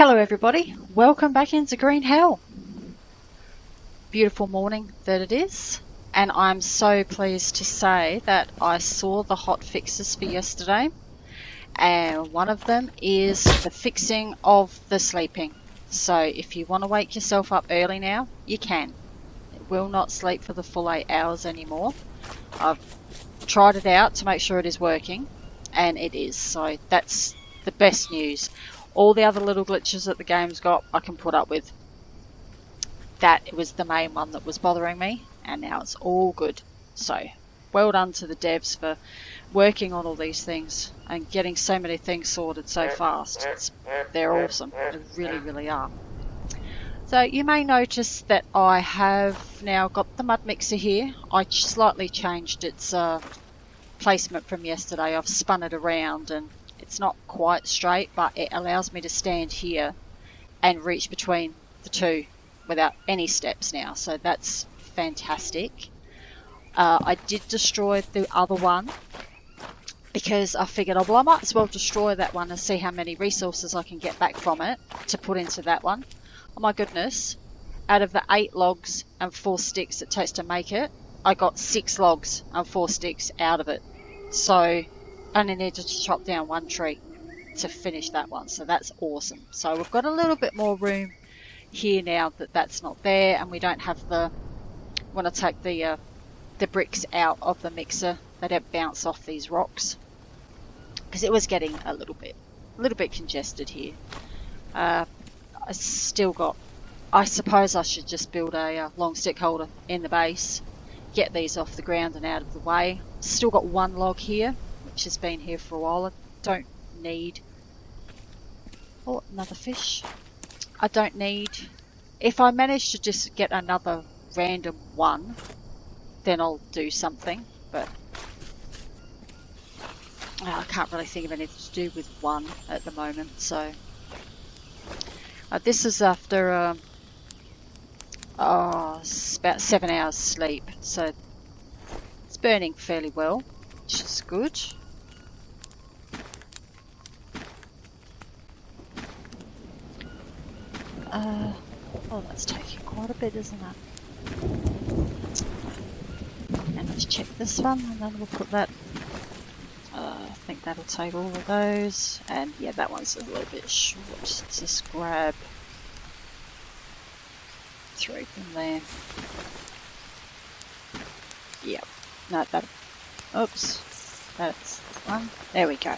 Hello everybody, welcome back into Green Hell. Beautiful morning that it is, and I'm so pleased to say that I saw the hot fixes for yesterday, and one of them is the fixing of the sleeping. So if you want to wake yourself up early now, you can. It will not sleep for the full 8 hours anymore. I've tried it out to make sure it is working, and it is, so that's the best news. All the other little glitches that the game's got, I can put up with. That was the main one that was bothering me, and now it's all good. So, well done to the devs for working on all these things and getting so many things sorted so fast. They're awesome. They really, really are. So, you may notice that I have now got the mud mixer here. I slightly changed its placement from yesterday. I've spun it around and it's not quite straight, but it allows me to stand here and reach between the two without any steps now, so that's fantastic. I did destroy the other one because I figured, I might as well destroy that one and see how many resources I can get back from it to put into that one. Oh my goodness, out of the 8 logs and 4 sticks it takes to make it, I got 6 logs and 4 sticks out of it. So I only needed to chop down 1 tree to finish that one, so that's awesome. So we've got a little bit more room here now that that's not there, and we don't have the, when I take the bricks out of the mixer, they don't bounce off these rocks, because it was getting a little bit congested here. I still got, I suppose I should just build a long stick holder in the base, get these off the ground and out of the way. Still got 1 log here, which has been here for a while. I don't need, oh, another fish. I don't need, if I manage to just get another random one, then I'll do something, but I can't really think of anything to do with 1 at the moment. So this is after it's about 7 hours sleep, so it's burning fairly well, which is good. Oh, that's taking quite a bit, isn't it? And let's check this one, and then we'll put that. I think that'll take all of those, and yeah, that one's a little bit short. Let's just grab 3 from there. Yep. No, that. Oops. That's one. There we go.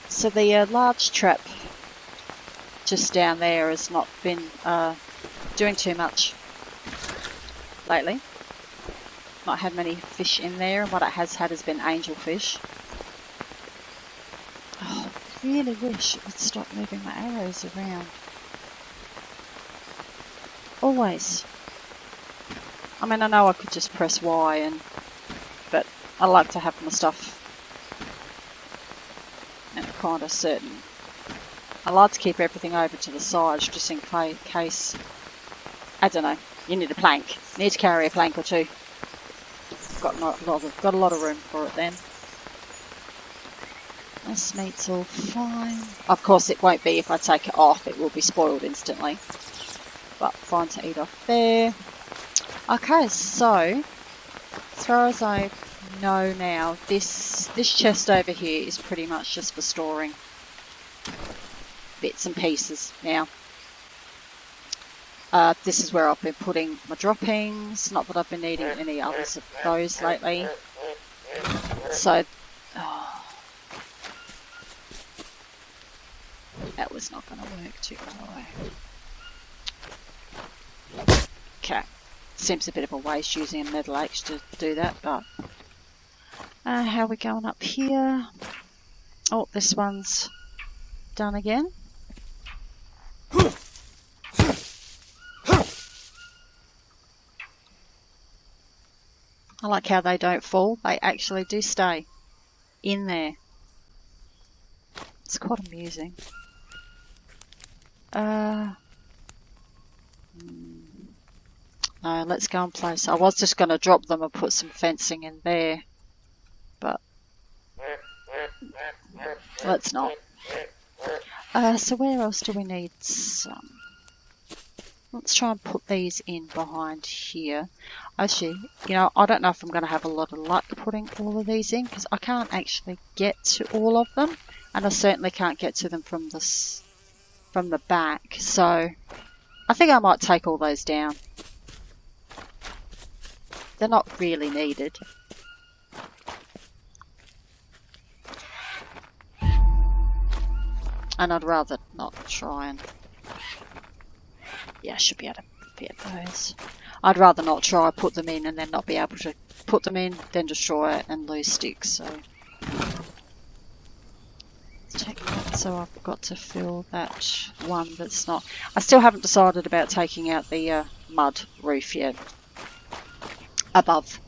So the large trap just down there has not been doing too much lately. Not had many fish in there, and what it has had has been angelfish. Oh, I really wish it would stop moving my arrows around. Always. I mean, I know I could just press Y, but I like to have my stuff kind of certain. I like to keep everything over to the sides just in case, I don't know, you need a plank. You need to carry a plank or 2. Got a lot of room for it then. This meat's all fine. Of course it won't be if I take it off, it will be spoiled instantly. But fine to eat off there. Okay, so as far as I know now, this chest over here is pretty much just for storing bits and pieces now. This is where I've been putting my droppings, not that I've been needing any others of those lately. So, that was not going to work too well. Okay. Seems a bit of a waste using a metal axe to do that, but how are we going up here? Oh, this one's done again. I like how they don't fall, they actually do stay in there. It's quite amusing. No, let's go and place. I was just going to drop them and put some fencing in there, but Let's not. So where else do we need some? Let's try and put these in behind here. Actually, you know, I don't know if I'm going to have a lot of luck putting all of these in, because I can't actually get to all of them, and I certainly can't get to them from the back. So I think I might take all those down. They're not really needed. And I'd rather not try and... Yeah, I should be able to fit those. I'd rather not try put them in and then not be able to put them in, then destroy it and lose sticks. So let's take that. So I've got to fill that one that's not... I still haven't decided about taking out the mud roof yet. Above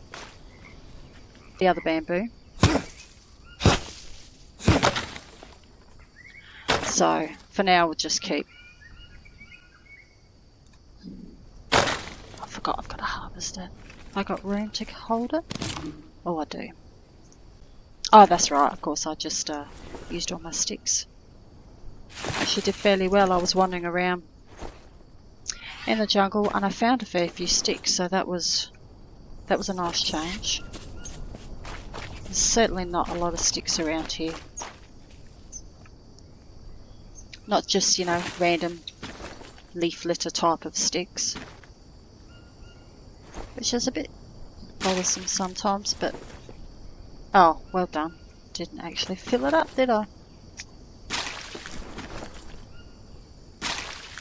the other bamboo. So for now we'll just keep... I forgot I've got to harvest it. Have I got room to hold it? Oh, I do. Oh, that's right, of course I just used all my sticks. Actually did fairly well. I was wandering around in the jungle and I found a fair few sticks, so that was a nice change. There's certainly not a lot of sticks around here. Not just, you know, random leaf litter type of sticks. Which is a bit bothersome sometimes, but... Oh, well done. Didn't actually fill it up, did I?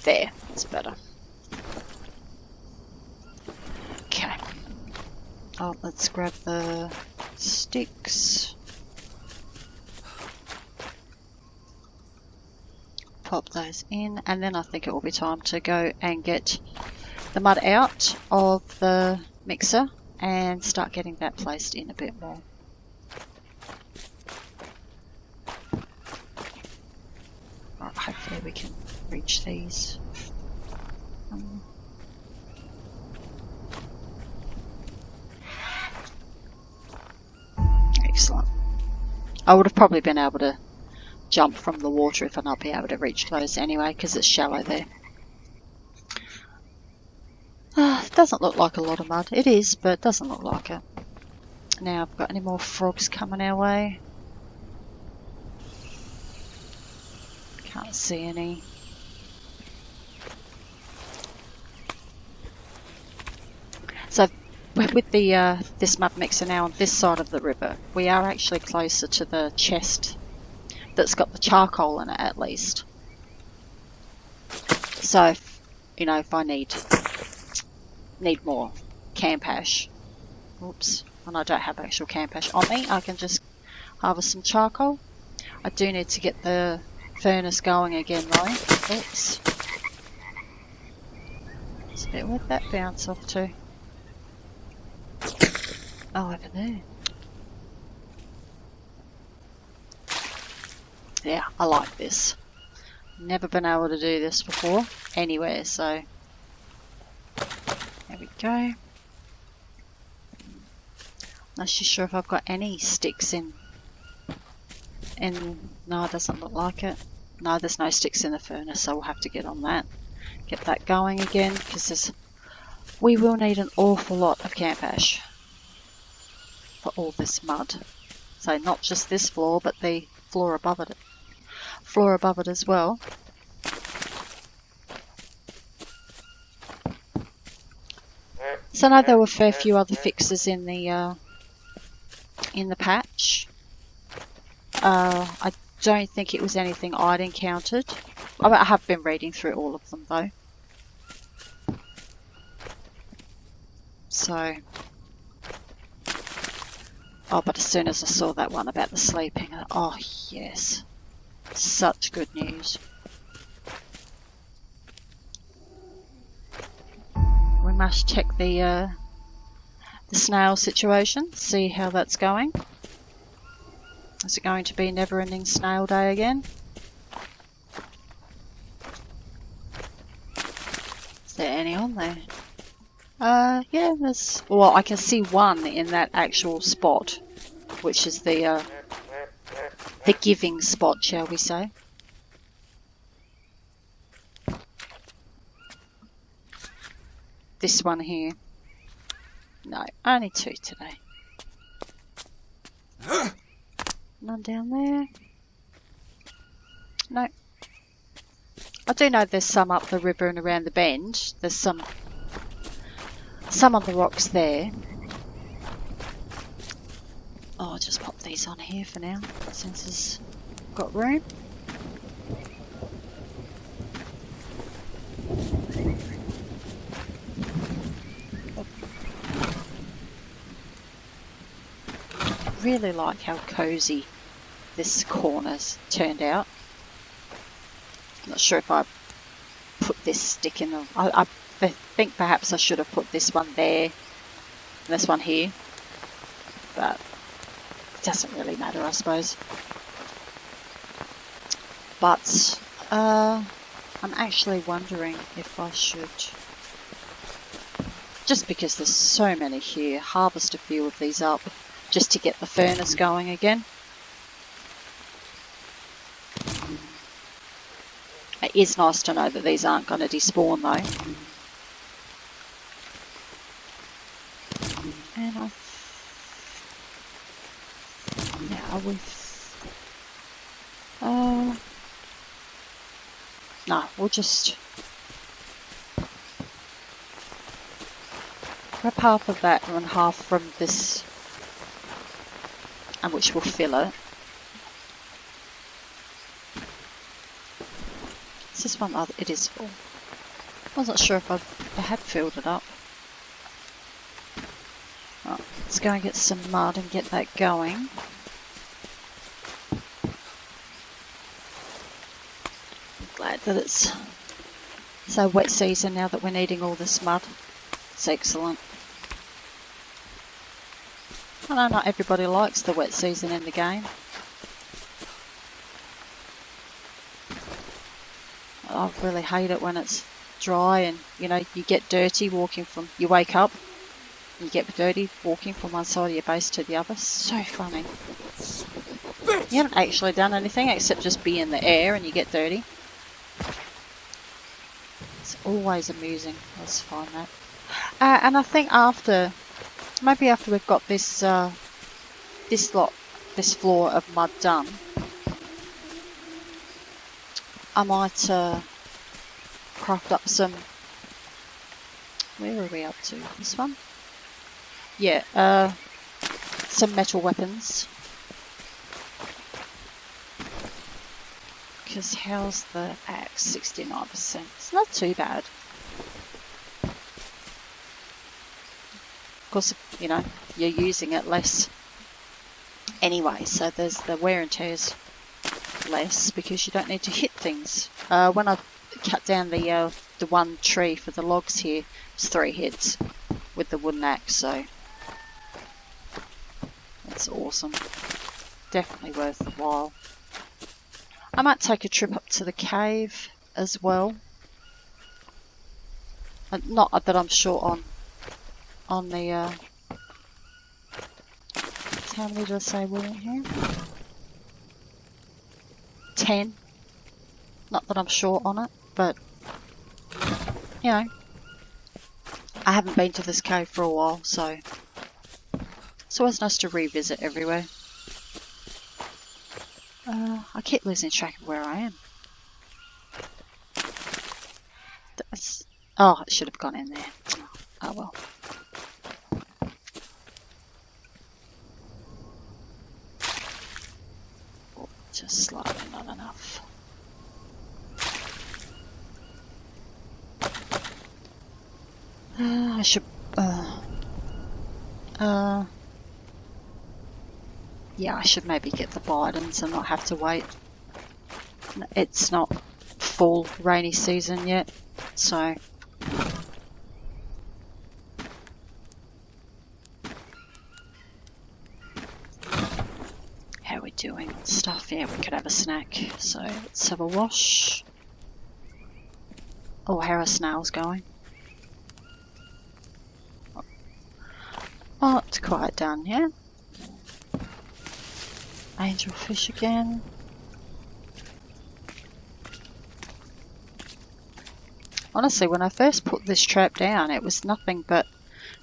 There, that's better. Okay. Oh, let's grab the sticks. Pop those in, and then I think it will be time to go and get the mud out of the mixer and start getting that placed in a bit more. Right, hopefully we can reach these. Excellent. I would have probably been able to jump from the water if I'd not be able to reach those anyway, because it's shallow there. It doesn't look like a lot of mud. It is, but it doesn't look like it. Now, have we got any more frogs coming our way? Can't see any. So, with the this mud mixer now on this side of the river, we are actually closer to the chest that's got the charcoal in it, at least. So, if, you know, if I need more camp ash, oops, and I don't have actual camp ash on me, I can just harvest some charcoal. I do need to get the furnace going again though. Oops. So where'd that bounce off to? Oh, over there. Yeah, I like this. Never been able to do this before anywhere, so there we go. Not sure if I've got any sticks in. No, it doesn't look like it. No, there's no sticks in the furnace, so we'll have to get on that. Get that going again, because we will need an awful lot of camp ash for all this mud. So not just this floor, but the floor above it. Floor above it as well. So I know there were a fair few other fixes in the patch. I don't think it was anything I'd encountered. I have been reading through all of them though. So, oh, but as soon as I saw that one about the sleeping, oh yes, such good news. We must check the snail situation, see how that's going. Is it going to be never-ending snail day again? Is there any on there? Yeah, there's... Well, I can see one in that actual spot, which is the the giving spot, shall we say. This one here. No, only 2 today. None down there. No. I do know there's some up the river and around the bend. There's some on the rocks there. Oh, I'll just pop these on here for now, since it's got room. Really like how cozy this corner's turned out. I'm not sure if I put this stick in the... I think perhaps I should have put this one there and this one here, but it doesn't really matter, I suppose. But I'm actually wondering if I should, just because there's so many here, harvest a few of these up just to get the furnace going again. It is nice to know that these aren't going to despawn though. And no, we'll just grab half of that and half from this, and which will fill it. Is this one? Oh, it is full. I wasn't sure if I had filled it up. Right, let's go and get some mud and get that going. I'm glad that it's so wet season now that we're needing all this mud. It's excellent. I know not everybody likes the wet season in the game. I really hate it when it's dry and, you know, you get dirty walking from, you wake up, you get dirty walking from one side of your base to the other. So funny. You haven't actually done anything except just be in the air and you get dirty. It's always amusing. Let's find that. And I think maybe after we've got this, this floor of mud done, I might craft up some... Where are we up to? This one? Yeah, some metal weapons. Because how's the axe? 69%. It's not too bad. Of course, you know, you're using it less anyway, so there's the wear and tear's less because you don't need to hit things. When I cut down the one tree for the logs here, it's 3 hits with the wooden axe, so that's awesome. Definitely worthwhile. I might take a trip up to the cave as well. Not that I'm short on the how many did I say were in here? 10. Not that I'm short on it, but you know, I haven't been to this cave for a while, so it's always nice to revisit everywhere. I keep losing track of where I am. Oh, it should have gone in there. Oh well. Oh, just slightly not enough. I should... yeah, I should maybe get the bidons and not have to wait. It's not full rainy season yet, so... How are we doing on stuff? Yeah, we could have a snack. So, let's have a wash. Oh, how are snails going? Oh, it's quite done, yeah? Angelfish again. Honestly, when I first put this trap down, it was nothing but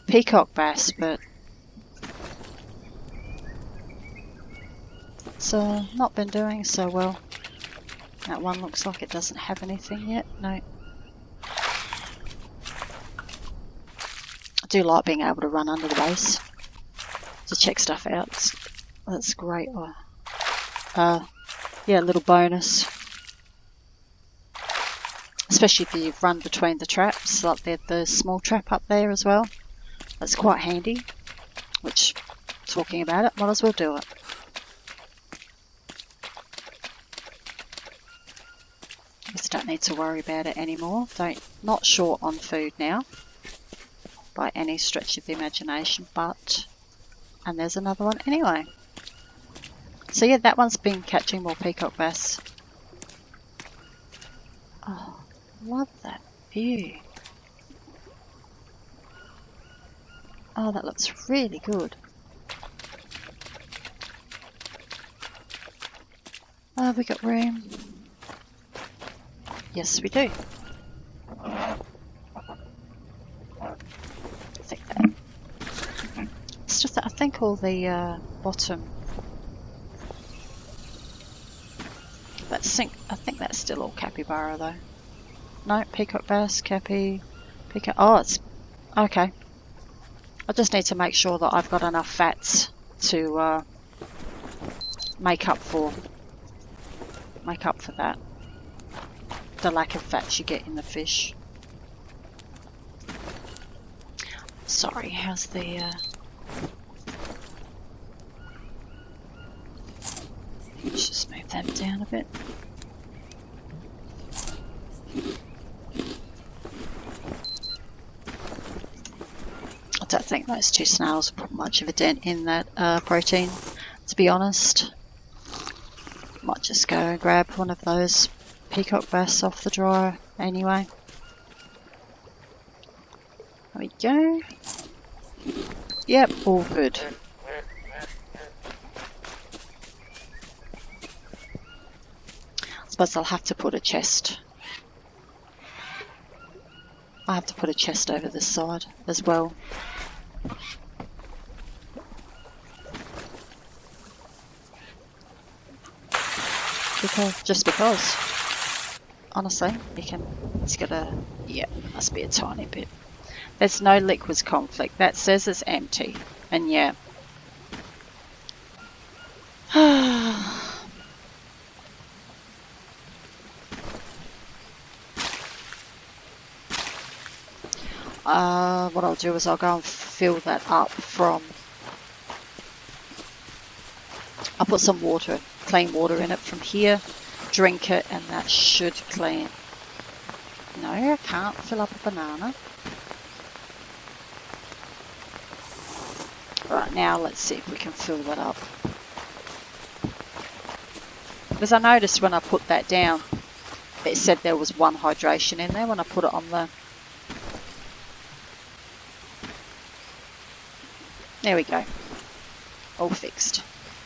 peacock bass, but it's not been doing so well. That one looks like it doesn't have anything yet. No. I do like being able to run under the base to check stuff out. That's great. Yeah, a little bonus. Especially if you run between the traps, like the small trap up there as well. That's quite handy. Which, talking about it, might as well do it. Just don't need to worry about it anymore. Not short on food now, by any stretch of the imagination, but... And there's another one anyway. So yeah, that one's been catching more peacock bass. Oh, love that view. Oh, that looks really good. Oh, have we got room? Yes, we do. I think that. It's just that I think all the bottom. That sink. I think that's still all capybara though. No, peacock bass, peacock. Oh, it's okay. I just need to make sure that I've got enough fats to make up for that. The lack of fats you get in the fish. Sorry, how's the let's just move that down a bit. I don't think those two snails will put much of a dent in that protein, to be honest. Might just go and grab one of those peacock bass off the dryer anyway. There we go. Yep, all good. I suppose I'll have to put a chest. I have to put a chest over this side as well. Just because. Honestly, it's got a, yeah, must be a tiny bit. There's no liquids conflict. That says it's empty. And yeah. What I'll do is I'll go and fill that up from... I'll put some water, clean water in it from here. Drink it and that should clean. No, I can't fill up a banana. Right, now let's see if we can fill that up. Because I noticed when I put that down, it said there was one hydration in there when I put it on the... There we go. All fixed.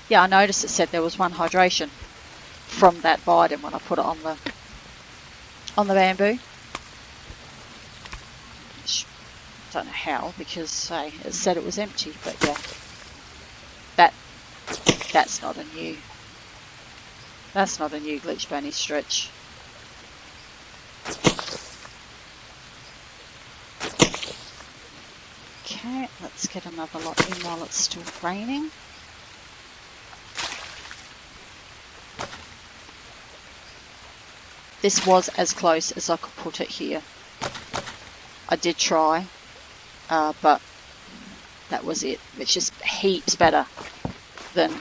Yeah, I noticed it said there was one hydration from that bite when I put it on the bamboo. Which, I don't know how, because it said it was empty, but yeah. That's not a new glitch by any stretch. Okay, let's get another lot in while it's still raining. This was as close as I could put it here. I did try, but that was it. It's just heaps better than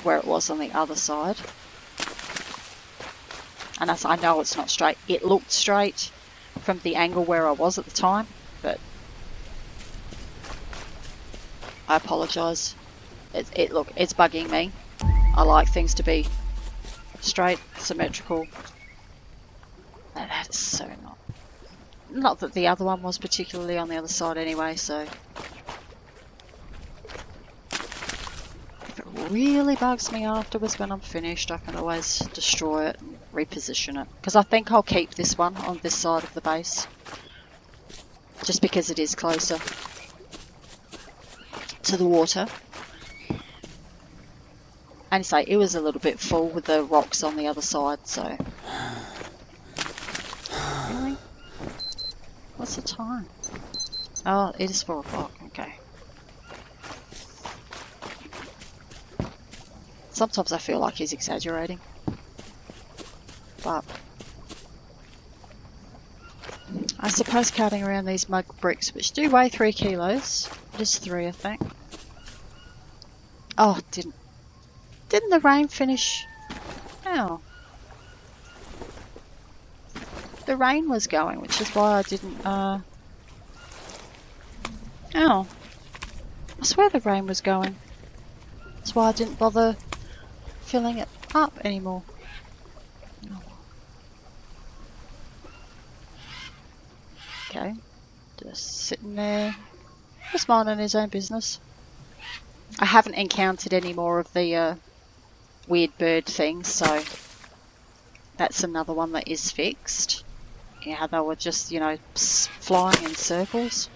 where it was on the other side. And as I know it's not straight. It looked straight from the angle where I was at the time, but I apologise. Look, it's bugging me. I like things to be straight, symmetrical. That is so not. Not that the other one was particularly on the other side anyway, so. If it really bugs me afterwards when I'm finished, I can always destroy it and reposition it. Because I think I'll keep this one on this side of the base. Just because it is closer to the water. And say it was a little bit full with the rocks on the other side, so. Really? What's the time? Oh, it is 4 o'clock, okay. Sometimes I feel like he's exaggerating. But I suppose carting around these mud bricks, which do weigh 3 kilos. It is 3, I think. Oh, didn't the rain finish? Oh. The rain was going, which is why I didn't, Oh. I swear the rain was going. That's why I didn't bother filling it up anymore. Oh. Okay. Just sitting there. Just minding his own business. I haven't encountered any more of the weird bird things, so that's another one that is fixed. Yeah, they were just, you know, flying in circles.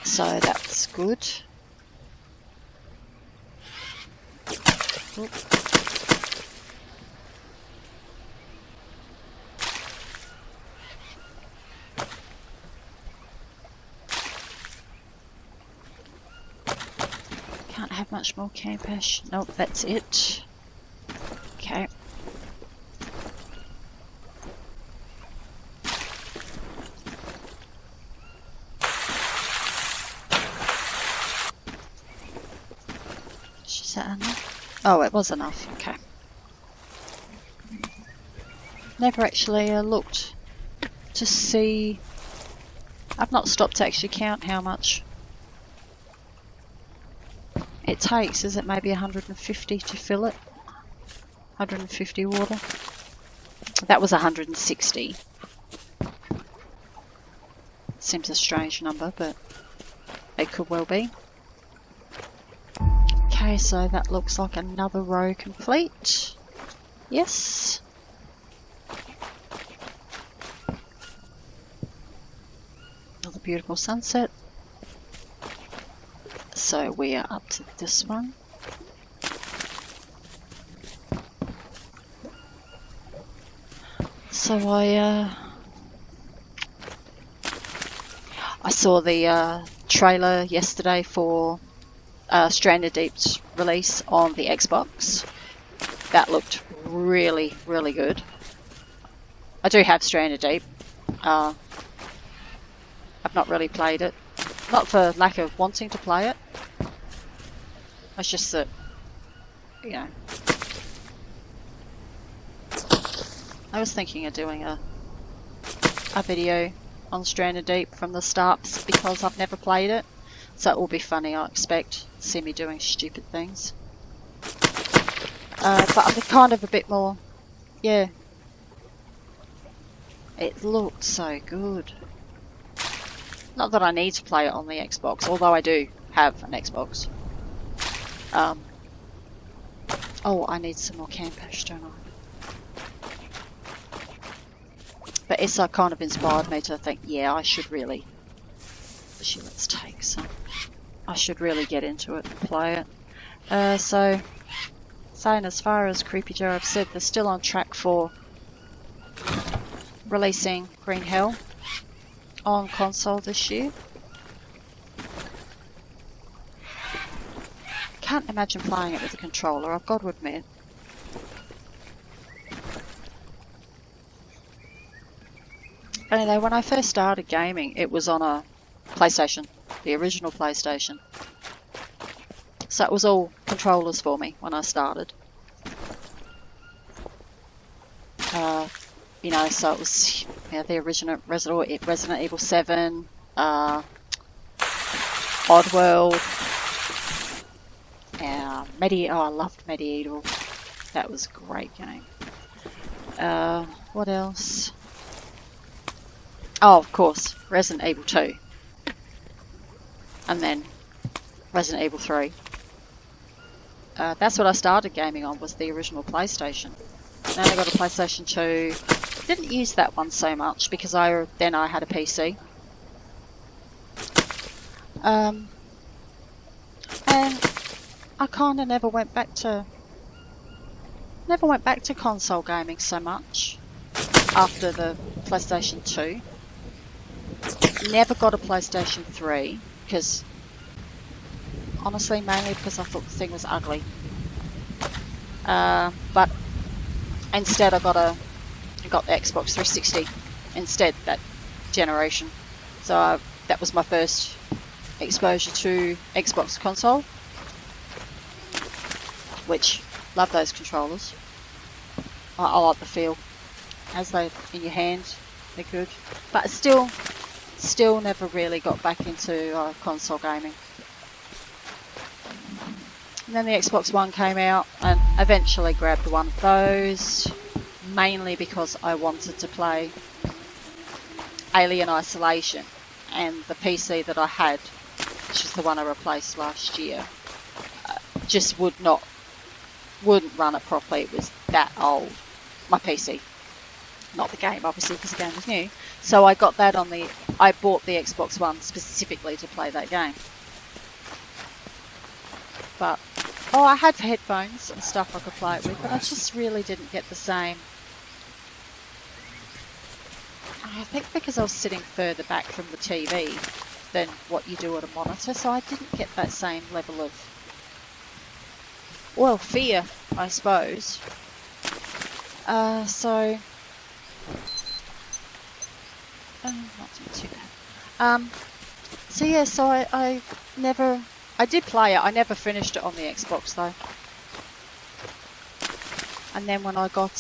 So that's good. Oop. Can't have much more camp ash. Nope, that's it. Okay. Is that enough? Oh, it was enough. Okay. Never actually looked to see. I've not stopped to actually count how much it takes. Is it maybe 150 to fill it? 150 water. That was 160. Seems a strange number, but it could well be. Okay, so that looks like another row complete. Yes. Another beautiful sunset. So we are up to this one. So I saw the trailer yesterday for Stranded Deep's release on the Xbox. That looked really, really good. I do have Stranded Deep. I've not really played it. Not for lack of wanting to play it. It's just that, you know. I was thinking of doing a video on Stranded Deep from the start because I've never played it. So it will be funny, I expect, to see me doing stupid things. But I'm kind of a bit more, yeah. It looked so good. Not that I need to play it on the Xbox, although I do have an Xbox. Oh, I need some more camp ash, don't I? But it's kind of inspired me to think, yeah, I should really. Actually, let's take some. I should really get into it and play it. So, saying as far as Creepy Joe, I've said they're still on track for releasing Green Hell on console this year. Can't imagine playing it with a controller, I've got to admit. Anyway, when I first started gaming, it was on a PlayStation, the original PlayStation. So it was all controllers for me when I started. You know, so it was the original Resident Evil 7, Oddworld, I loved Medieval. That was a great game. What else? Oh, of course, Resident Evil 2. And then Resident Evil 3. That's what I started gaming on, was the original PlayStation. Then I got a PlayStation 2. Didn't use that one so much because I had a PC. And I kind of never went back to console gaming so much after the PlayStation 2. Never got a PlayStation 3 because, honestly, mainly because I thought the thing was ugly. But instead I got the Xbox 360 instead, that generation. So that was my first exposure to Xbox console, which, love those controllers. I like the feel as they in your hand, they're good. But still never really got back into console gaming. And then the Xbox One came out, and eventually grabbed one of those, mainly because I wanted to play Alien Isolation, and the PC that I had, which is the one I replaced last year, just wouldn't run it properly. It was that old. My PC, not the game, obviously, because the game was new. So I got that I bought the Xbox One specifically to play that game. But I had headphones and stuff I could play it with, but I just really didn't get the same. I think because I was sitting further back from the TV than what you do at a monitor, so I didn't get that same level of, well, fear, I suppose. Not too bad. So I did play it. I never finished it on the Xbox though. And then when I got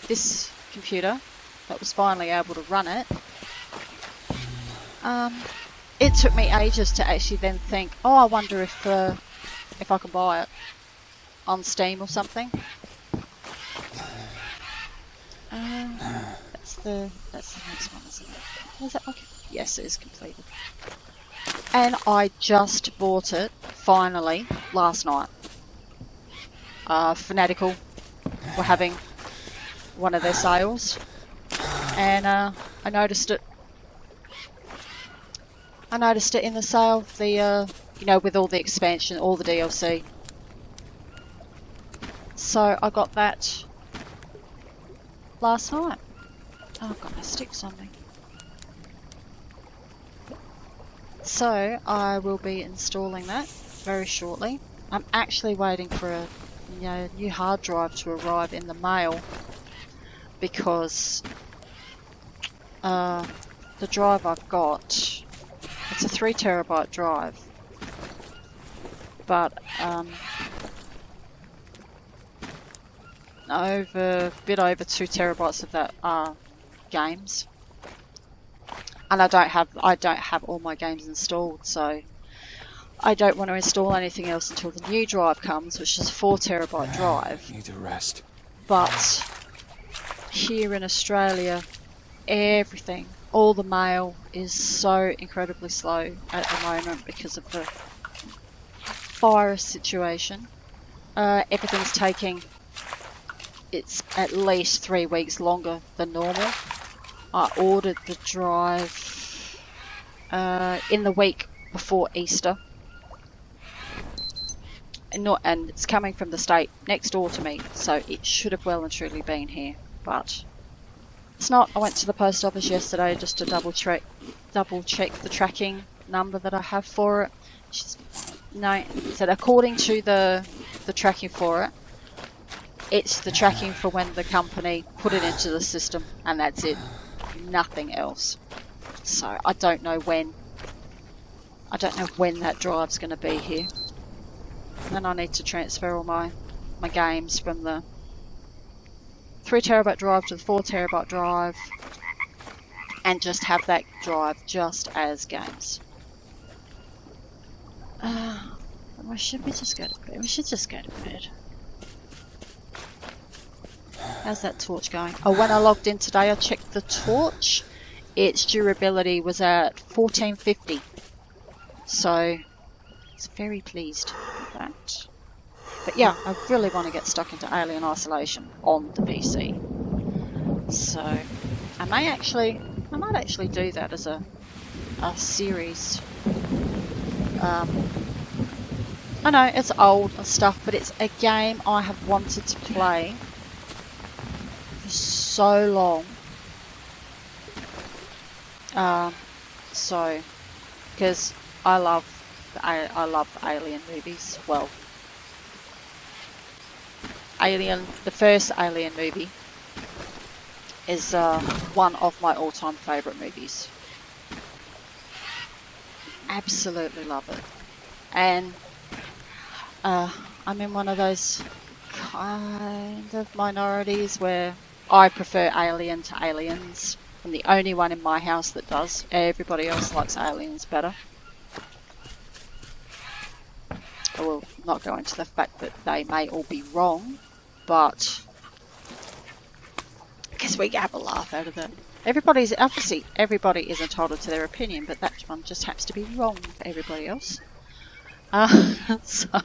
this computer that was finally able to run it, it took me ages to actually then think, I wonder if I can buy it on Steam or something. That's the next one, isn't it? Is that okay? Yes, it is completed. And I just bought it, finally, last night. Fanatical were having one of their sales, and I noticed it. I noticed it in the sale, with all the expansion, all the DLC. So I got that last night. Oh, I've got my sticks on me. So I will be installing that very shortly. I'm actually waiting for a new hard drive to arrive in the mail, because the drive I've got, it's a 3 terabyte drive, but a bit over 2 terabytes of that are games, and I don't have all my games installed, so I don't want to install anything else until the new drive comes, which is a 4 terabyte drive. Need to rest. But here in Australia, everything, all the mail is so incredibly slow at the moment because of the virus situation. Everything's taking, it's at least 3 weeks longer than normal. I ordered the drive in the week before Easter, and it's coming from the state next door to me, so it should have well and truly been here, but it's not. I went to the post office yesterday just to double check the tracking number that I have for it. It said according to the tracking for it, it's the tracking for when the company put it into the system, and that's it. Nothing else. So I don't know when that drive's going to be here. And I need to transfer all my games from the 3 terabyte drive to the 4 terabyte drive, and just have that drive just as games. Should we just go to bed? We should just go to bed. How's that torch going? Oh, when I logged in today, I checked the torch. Its durability was at 1450. So, I was very pleased with that. But yeah, I really want to get stuck into Alien Isolation on the PC. So I might actually do that as a series. I know it's old and stuff, but it's a game I have wanted to play for so long. So, because I love Alien movies. Well, the first Alien movie is one of my all-time favourite movies. Absolutely love it. And I'm in one of those kind of minorities where I prefer Alien to Aliens. I'm the only one in my house that does. Everybody else likes Aliens better. I will not go into the fact that they may all be wrong, but because we have a laugh out of them. Everybody is entitled to their opinion, but that one just happens to be wrong for everybody else. So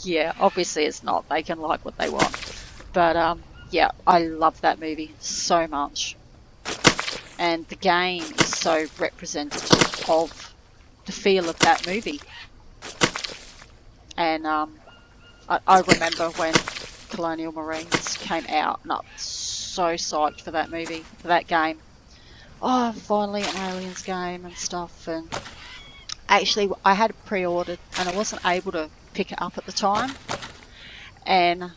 yeah, obviously it's not. They can like what they want, but yeah, I love that movie so much, and the game is so representative of the feel of that movie. And I remember when Colonial Marines came out, and I was so psyched for that movie, for that game. Oh, finally an Aliens game and stuff. And actually, I had it pre-ordered, and I wasn't able to pick it up at the time. And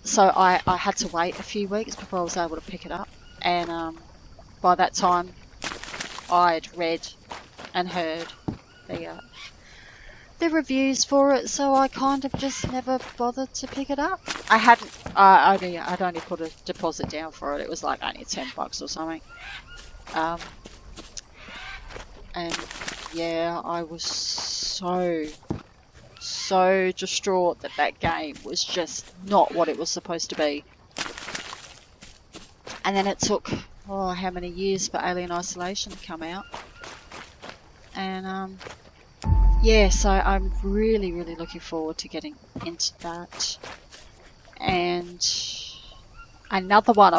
so I had to wait a few weeks before I was able to pick it up. And by that time, I'd read and heard the reviews for it, so I kind of just never bothered to pick it up. I'd only put a deposit down for it. It was like only $10 or something. And yeah, I was so distraught that game was just not what it was supposed to be. And then it took, how many years for Alien Isolation to come out. And yeah, so I'm really looking forward to getting into that. And another one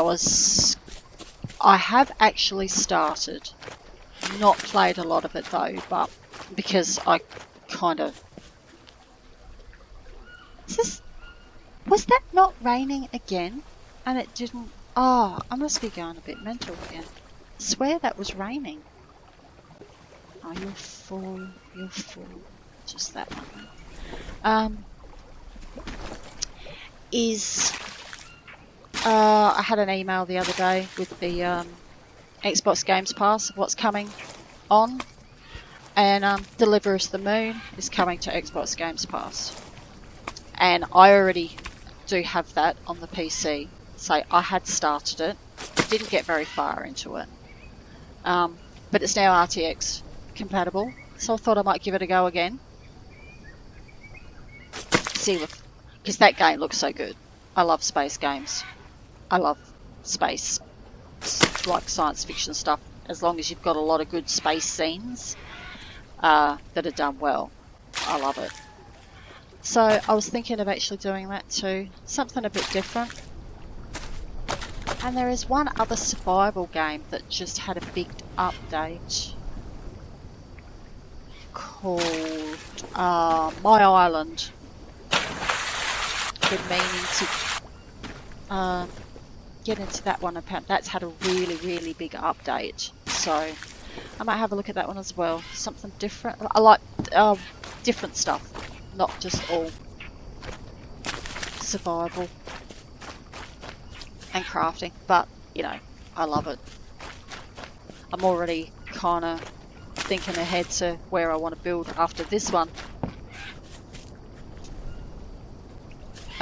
I have actually started, not played a lot of it though, but because I kind of... Was that not raining again? And it didn't... Oh, I must be going a bit mental again. I swear that was raining. Oh, you're full. Just that one. I had an email the other day with the Xbox Games Pass of what's coming on, and Deliver Us the Moon is coming to Xbox Games Pass, and I already do have that on the PC. So I had started it, didn't get very far into it, but it's now RTX compatible, so I thought I might give it a go again. Because that game looks so good. I love space games. I love space, like science fiction stuff, as long as you've got a lot of good space scenes that are done well. I love it. So I was thinking of actually doing that too, something a bit different. And there is one other survival game that just had a big update called My Island. Been meaning to get into that one. That's had a really big update, so I might have a look at that one as well. Something different. I like different stuff, not just all survival and crafting, but you know, I love it. I'm already kind of thinking ahead to where I want to build after this one.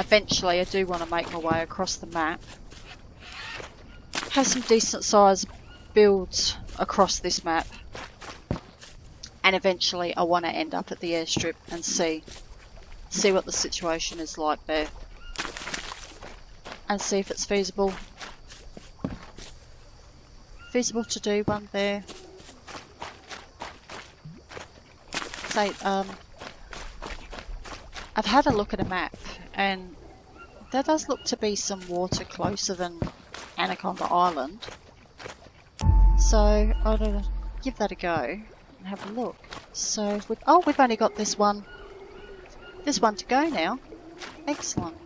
Eventually I do want to make my way across the map, have some decent sized builds across this map, and eventually I want to end up at the airstrip and see what the situation is like there, and see if it's feasible to do one there. Say I've had a look at a map, and there does look to be some water closer than Anaconda Island. So I'll give that a go and have a look. So we've only got this one to go now. Excellent.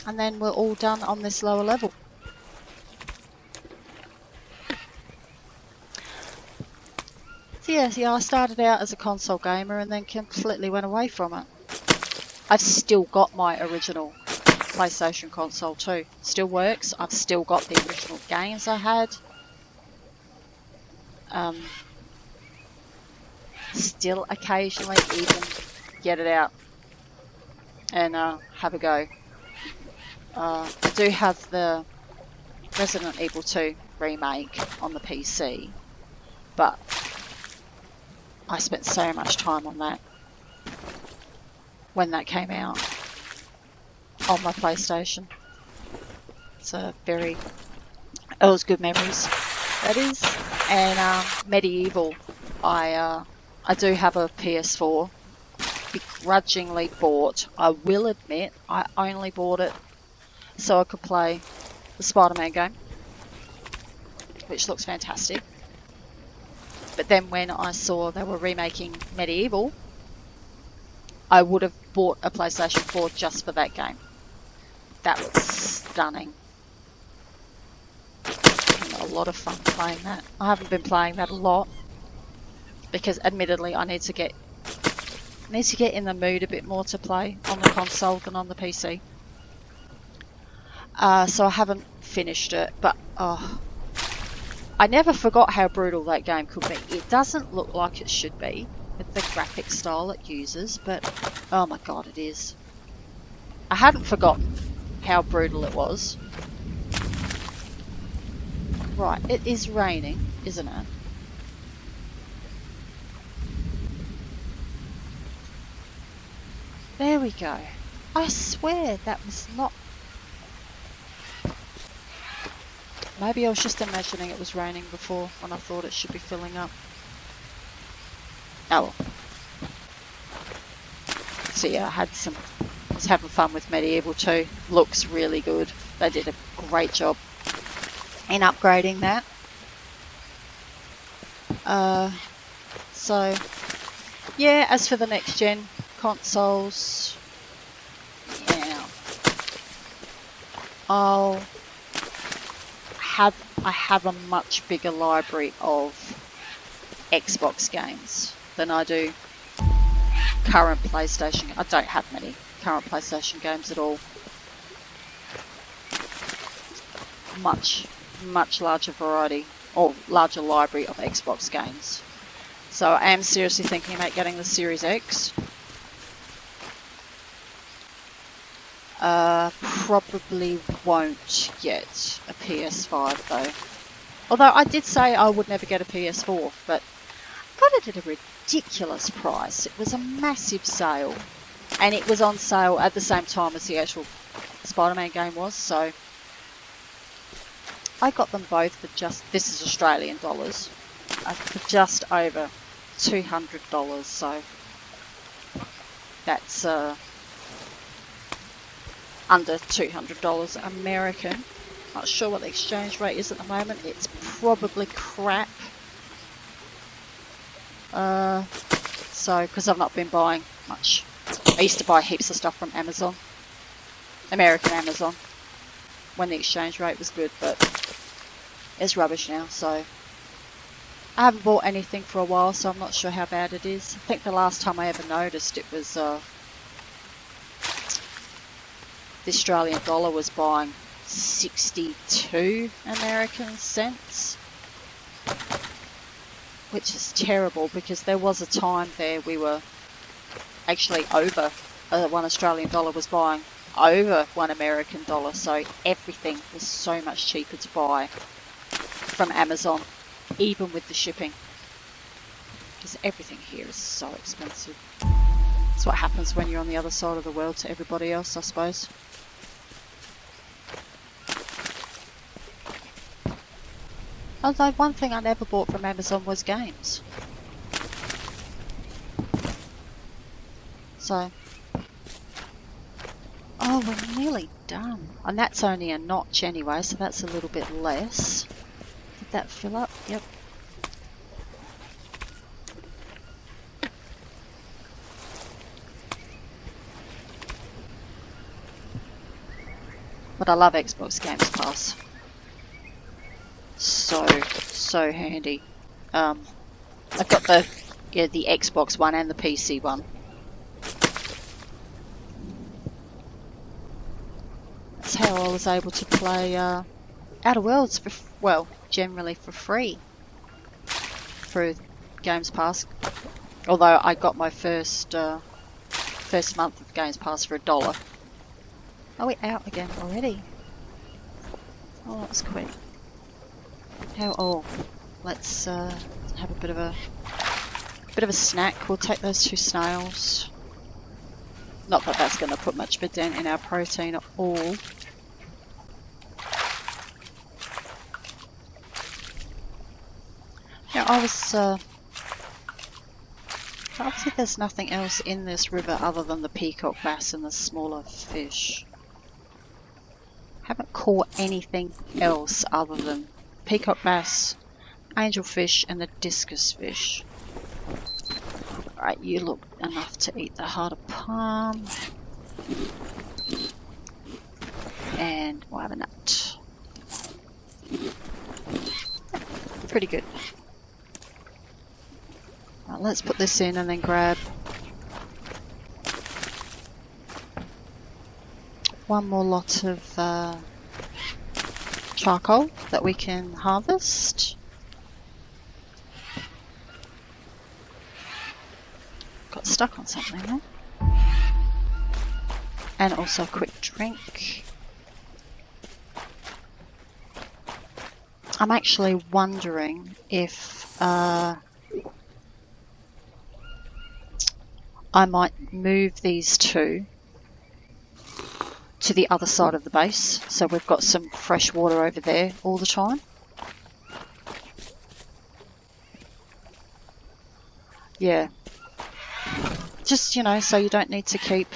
And then we're all done on this lower level. So yeah, I started out as a console gamer and then completely went away from it. I've still got my original PlayStation console too. Still works. I've still got the original games I had. Still occasionally even get it out and have a go. I do have the Resident Evil 2 remake on the PC, but I spent so much time on that when that came out on my PlayStation. It was good memories, that is. And Medieval, I do have a PS4, begrudgingly bought. I will admit, I only bought it so I could play the Spider-Man game, which looks fantastic. But then when I saw they were remaking Medieval, I would have bought a PlayStation 4 just for that game. That looks stunning. A lot of fun playing that. I haven't been playing that a lot because admittedly I need to get in the mood a bit more to play on the console than on the PC. So I haven't finished it, but I never forgot how brutal that game could be. It doesn't look like it should be with the graphic style it uses, but oh my god, it is. I hadn't forgotten how brutal it was. Right, it is raining, isn't it? There we go. I swear that was not... Maybe I was just imagining it was raining before when I thought it should be filling up. Oh well. So yeah, I was having fun with Medieval 2. Looks really good. They did a great job in upgrading that. So yeah, as for the next gen consoles, yeah, I have a much bigger library of Xbox games than I do current PlayStation. I don't have many current PlayStation games at all. Much larger variety or larger library of Xbox games. So I am seriously thinking about getting the Series X. Probably won't get a PS5 though. Although I did say I would never get a PS4, but I got it at a ridiculous price. It was a massive sale, and it was on sale at the same time as the actual Spider-Man game was, so I got them both for this is Australian dollars, for just over $200, so that's under $200 American. Not sure what the exchange rate is at the moment. It's probably crap. So, because I've not been buying much. I used to buy heaps of stuff from Amazon. American Amazon. When the exchange rate was good, but it's rubbish now, so I haven't bought anything for a while, so I'm not sure how bad it is. I think the last time I ever noticed it was the Australian dollar was buying 62 American cents, which is terrible because there was a time there we were actually over, 1 Australian dollar was buying over 1 American dollar, so everything was so much cheaper to buy from Amazon, even with the shipping, because everything here is so expensive. That's what happens when you're on the other side of the world to everybody else, I suppose. Although one thing I never bought from Amazon was games. Oh, we're nearly done. And that's only a notch anyway, so that's a little bit less. Did that fill up? Yep. But I love Xbox Games Pass. So handy. I've got the Xbox one and the PC one. That's how I was able to play Outer Worlds generally for free through Games Pass. Although I got my first month of Games Pass for $1. Are we out again already? Oh, that was quick. Let's have a bit of a snack. We'll take those 2 snails. Not that that's going to put much of a dent in our protein at all. Yeah, obviously there's nothing else in this river other than the peacock bass and the smaller fish. Haven't caught anything else other than peacock bass, angelfish, and the discus fish. Right, you look enough to eat the heart of palm. And we'll have a nut. Pretty good. Right, let's put this in and then grab one more lot of charcoal that we can harvest. Got stuck on something there. And also a quick drink. I'm actually wondering if I might move these 2 to the other side of the base, so we've got some fresh water over there all the time. Yeah. Just, so you don't need to keep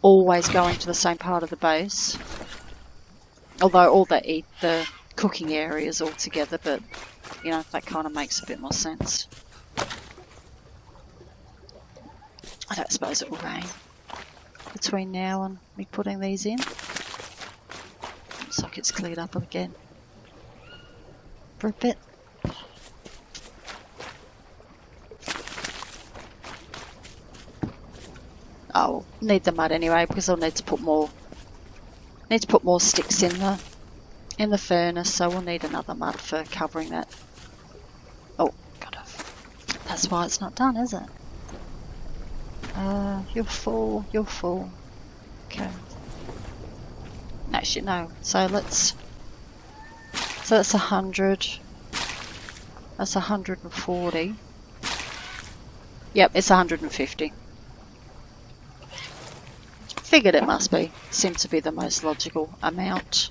always going to the same part of the base. Although all the cooking areas all together, but, that kind of makes a bit more sense. I don't suppose it will rain between now and me putting these in. Looks like it's cleared up again for a bit. I'll need the mud anyway because I'll need to put more sticks in the furnace, so we'll need another mud for covering that. Oh, God, that's why it's not done, is it? You're full. Okay. Actually, no. So that's 100. That's 140. Yep, it's 150. Figured it must be. Seems to be the most logical amount.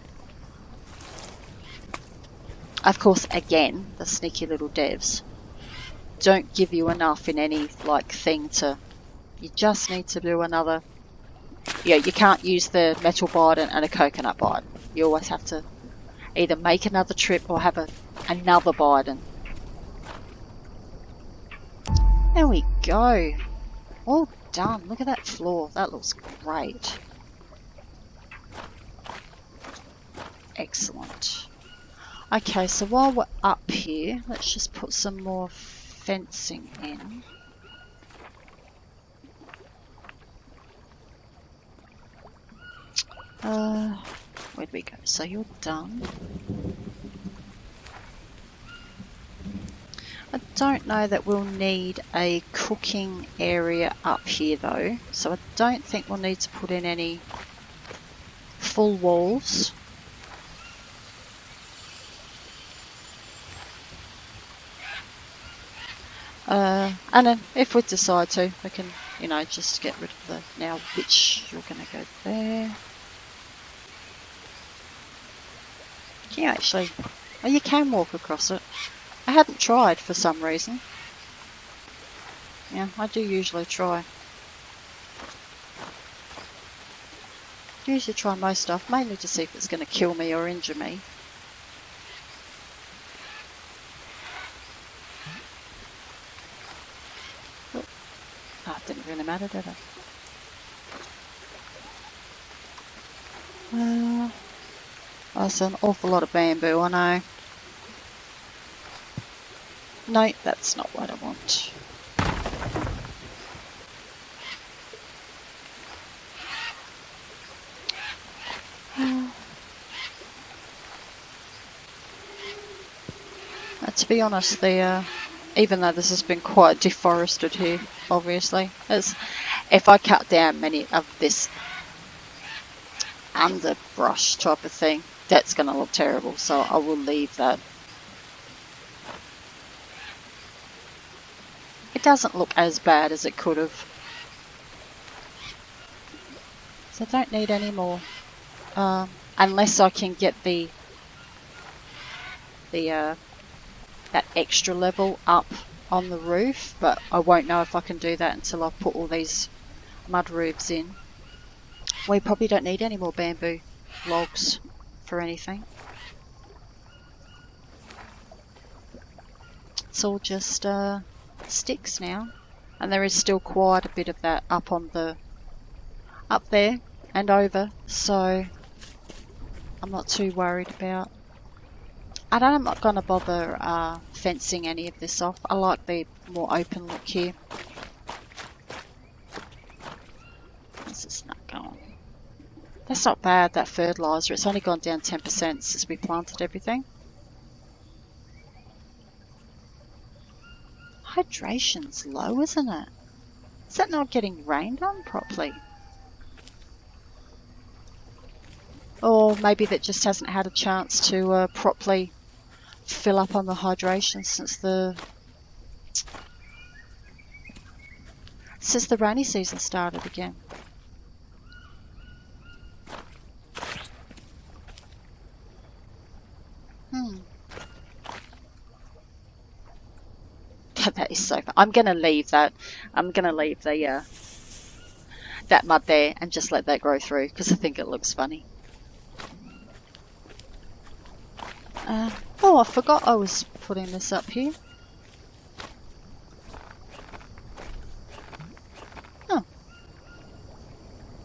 Of course, again, the sneaky little devs don't give you enough in any thing to. You just need to do another. Yeah, you can't use the metal bidon and a coconut bidon. You always have to either make another trip or have another bidon. There we go. All done. Look at that floor. That looks great. Excellent. Okay, so while we're up here, let's just put some more fencing in. Where'd we go? So you're done. I don't know that we'll need a cooking area up here though, so I don't think we'll need to put in any full walls. And then if we decide to, we can, just get rid of the, now which you're going to go there. Can you actually, oh, you can walk across it. I hadn't tried for some reason. Yeah, I do usually try. Usually try most stuff, mainly to see if it's going to kill me or injure me. Oh, it didn't really matter, did it? That's an awful lot of bamboo, I know. No, that's not what I want. To be honest, even though this has been quite deforested here, obviously, if I cut down many of this underbrush type of thing, that's going to look terrible, so I will leave that. It doesn't look as bad as it could have. So I don't need any more. Unless I can get that extra level up on the roof, but I won't know if I can do that until I've put all these mud roofs in. We probably don't need any more bamboo logs for anything. It's all just sticks now, and there is still quite a bit of that up there and over, so I'm not too worried about. I'm not going to bother fencing any of this off. I like the more open look here. Where's this nut going? That's not bad, that fertiliser. It's only gone down 10% since we planted everything. Hydration's low, isn't it? Is that not getting rained on properly? Or maybe that just hasn't had a chance to properly fill up on the hydration since the rainy season started again. That is so fun. I'm going to leave that. I'm going to leave the that mud there and just let that grow through because I think it looks funny. Oh, I forgot I was putting this up here. Oh.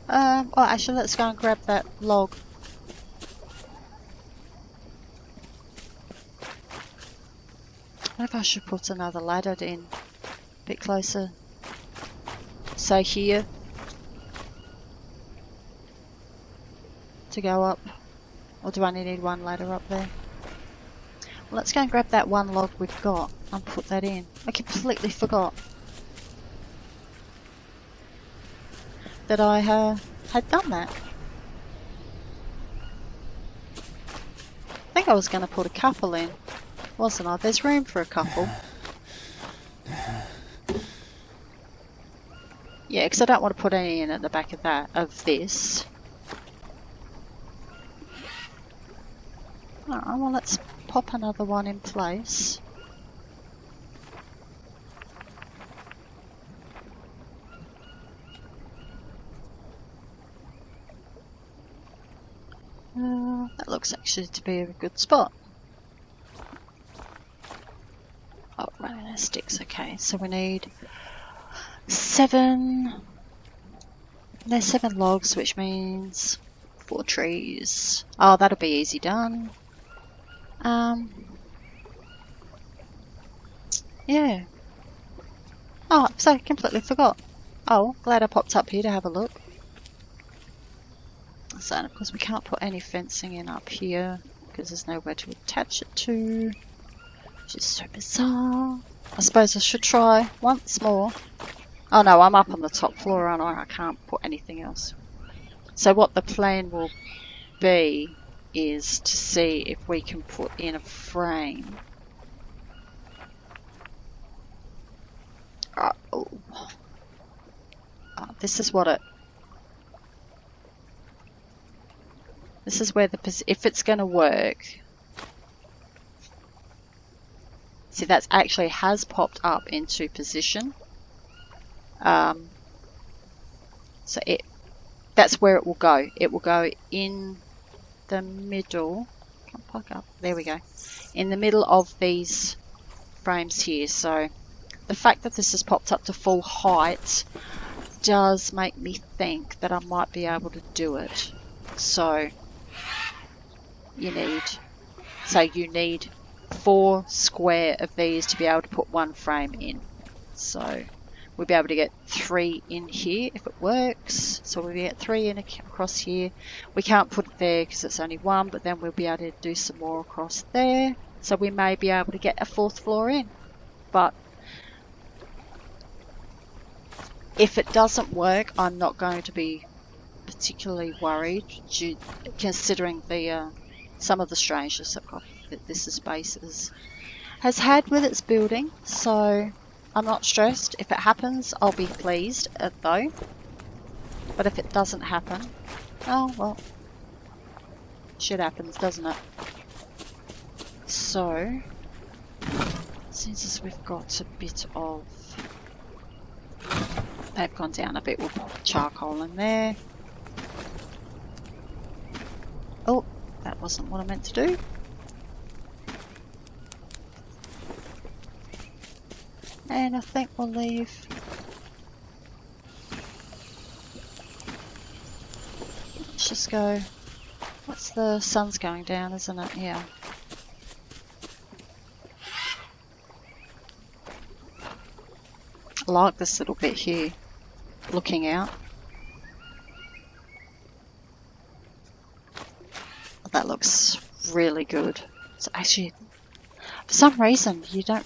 Oh, actually, let's go and grab that log. I wonder if I should put another ladder in a bit closer. So here. To go up. Or do I only need one ladder up there? Well, let's go and grab that one log we've got and put that in. I completely forgot that I had done that. I think I was going to put a couple in, wasn't I? There's room for a couple. Yeah, because I don't want to put any in at the back of this. Alright, well let's pop another one in place. That looks actually to be a good spot. Oh, running out of sticks, okay. So we need 7. There's 7 logs, which means 4 trees. Oh, that'll be easy done. Yeah. Oh, so I completely forgot. Oh, glad I popped up here to have a look. So, and of course we can't put any fencing in up here because there's nowhere to attach it to, which is so bizarre. I suppose I should try once more. Oh no, I'm up on the top floor, aren't I? I can't put anything else. So what the plan will be is to see if we can put in a frame. This is what it. This is where if it's going to work. See, that's actually has popped up into position. So that's where it will go. It will go in the middle. Can't plug up. There we go. In the middle of these frames here. So the fact that this has popped up to full height does make me think that I might be able to do it. So you need 4 square of these to be able to put 1 frame in. So we'll be able to get 3 in here if it works. So we'll get 3 in across here. We can't put it there because it's only 1, but then we'll be able to do some more across there. So we may be able to get a 4th floor in. But if it doesn't work, I'm not going to be particularly worried, considering the some of the strangeness that this space has had with its building. So I'm not stressed. If it happens, I'll be pleased though. But if it doesn't happen, oh well, shit happens, doesn't it? So since we've got a bit of, they've gone down a bit, we'll put charcoal in there. Oh, that wasn't what I meant to do. And I think we'll leave. Let's just go. What's the sun's going down, isn't it? Yeah. I like this little bit here, looking out. That looks really good. It's actually, for some reason, you don't.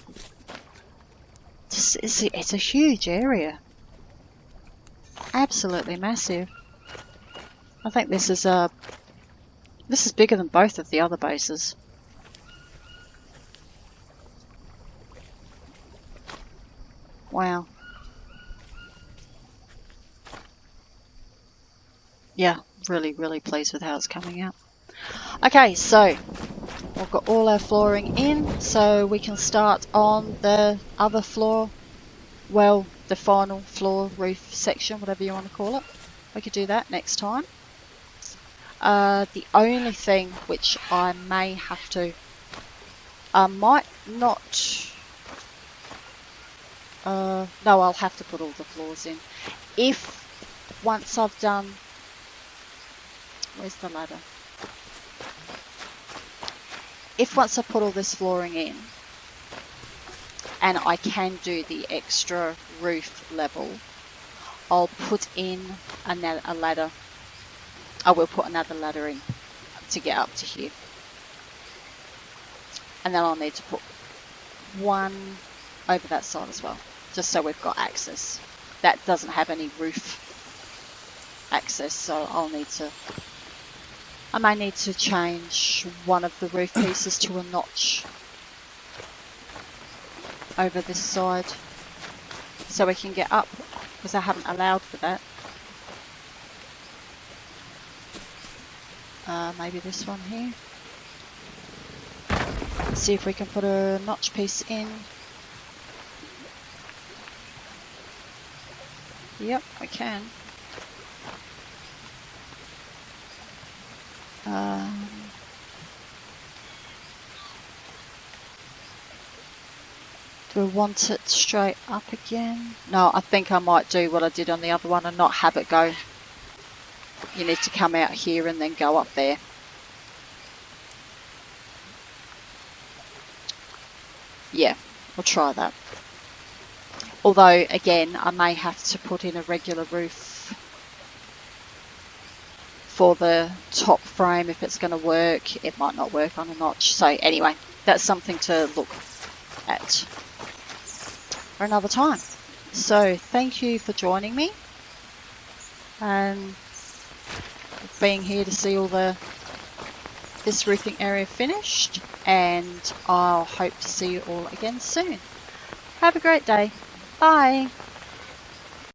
It's a huge area. Absolutely massive. I think this is bigger than both of the other bases. Wow. Yeah, really, really pleased with how it's coming out. Okay, so we've got all our flooring in, so we can start on the other floor, well, the final floor roof section, whatever you want to call it. We could do that next time. The only thing which I may have to, might not, no, I'll have to put all the floors in. If once I've done, where's the ladder? If once I put all this flooring in, and I can do the extra roof level, I'll put in a ladder. I will put another ladder in to get up to here. And then I'll need to put one over that side as well, just so we've got access. That doesn't have any roof access, so I may need to change one of the roof pieces to a notch over this side so we can get up, because I haven't allowed for that. Maybe this one here. Let's see if we can put a notch piece in. Yep, we can. Do we want it straight up again? No, I think I might do what I did on the other one and not have it go. You need to come out here and then go up there. Yeah, we'll try that. Although, again, I may have to put in a regular roof for the top frame if it's going to work. It might not work on a notch. So anyway, that's something to look at for another time. So thank you for joining me and being here to see all this roofing area finished, and I'll hope to see you all again soon. Have a great day. Bye.